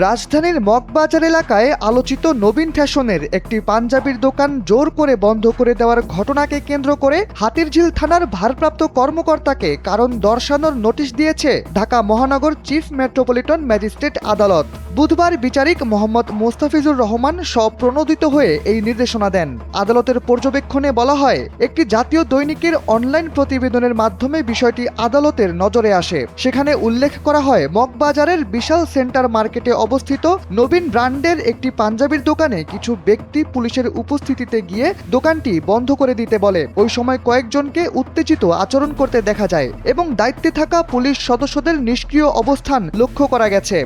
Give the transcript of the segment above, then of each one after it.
রাজধানীর মগবাজার এলাকায় আলোচিত নবীন ফ্যাশনের একটি পাঞ্জাবির দোকান জোর করে বন্ধ করে দেওয়ার ঘটনাকে কেন্দ্র করে হাতিরঝিল থানার ভারপ্রাপ্ত কর্মকর্তাকে কারণ দর্শানোর নোটিশ দিয়েছে ঢাকা মহানগর চিফ মেট্রোপলিটন ম্যাজিস্ট্রেট আদালত। বুধবার বিচারিক মোহাম্মদ মোস্তাফিজুর রহমান স্বপ্রণোদিত হয়ে এই নির্দেশনা দেন। আদালতের পর্যবেক্ষণে বলা হয়, একটি জাতীয় দৈনিকের অনলাইন প্রতিবেদনের মাধ্যমে বিষয়টি আদালতের নজরে আসে। সেখানে উল্লেখ করা হয়, মগবাজারের বিশাল সেন্টার মার্কেটে অবস্থিত নবীন ব্র্যান্ডের একটি পাঞ্জাবির দোকানে কিছু ব্যক্তি পুলিশের উপস্থিতিতে গিয়ে দোকানটি বন্ধ করে দিতে বলে। ওই সময় কয়েকজনকে উত্তেজিত আচরণ করতে দেখা যায় এবং দায়িত্বে থাকা পুলিশ সদস্যদের নিষ্ক্রিয় অবস্থান লক্ষ্য করা গেছে।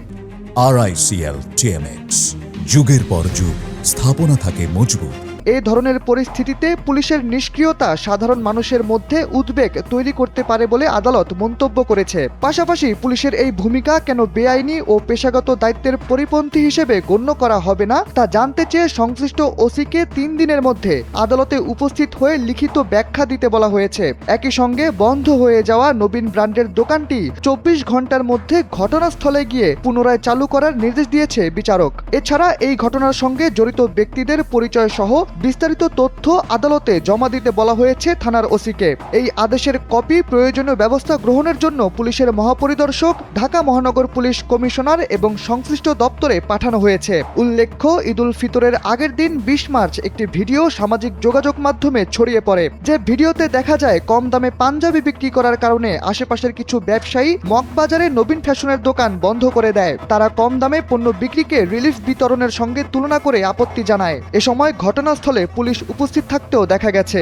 RICL TMX, যুগের পর যুগ স্থাপনা থাকে মজবুত। এই ধরনের পরিস্থিতিতে পুলিশের নিষ্ক্রিয়তা সাধারণ মানুষের মধ্যে উদ্বেগ তৈরি করতে পারে বলে আদালত মন্তব্য করেছে। পাশাপাশি পুলিশের এই ভূমিকা কেন বেআইনি ও পেশাগত দায়িত্বের পরিপন্থী হিসেবে গণ্য করা হবে না তা জানতে চেয়ে সংশ্লিষ্ট ওসিকে 3 দিনের মধ্যে আদালতে উপস্থিত হয়ে লিখিত ব্যাখ্যা দিতে বলা হয়েছে। একই সঙ্গে বন্ধ হয়ে যাওয়া নবীন ব্র্যান্ডের দোকানটি 24 ঘন্টার মধ্যে ঘটনাস্থলে গিয়ে পুনরায় চালু করার নির্দেশ দিয়েছে বিচারক। এছাড়া এই ঘটনার সঙ্গে জড়িত ব্যক্তিদের পরিচয় সহ বিস্তারিত তথ্য আদালতে জমা দিতে বলা হয়েছে থানার ওসিকে। এই আদেশের কপি প্রয়োজনীয় ব্যবস্থা গ্রহণের জন্য পুলিশের মহাপরিদর্শক, ঢাকা মহানগর পুলিশ কমিশনার এবং সংশ্লিষ্ট দপ্তরে পাঠানো হয়েছে। উল্লেখ্য, ঈদুল ফিতরের আগের দিন 20 মার্চ একটি ভিডিও সামাজিক যোগাযোগ মাধ্যমে ছড়িয়ে পড়ে। যে ভিডিওতে দেখা যায় কম দামে পাঞ্জাবি বিক্রি করার কারণে আশেপাশের কিছু ব্যবসায়ী মগবাজারে নবীন ফ্যাশনের দোকান বন্ধ করে দেয়। তারা কম দামে পণ্য বিক্রিকে রিলিফ বিতরণের সঙ্গে তুলনা করে আপত্তি জানায়। এ সময় ঘটনাস্থলে পুলিশ উপস্থিত থাকতেও দেখা গেছে।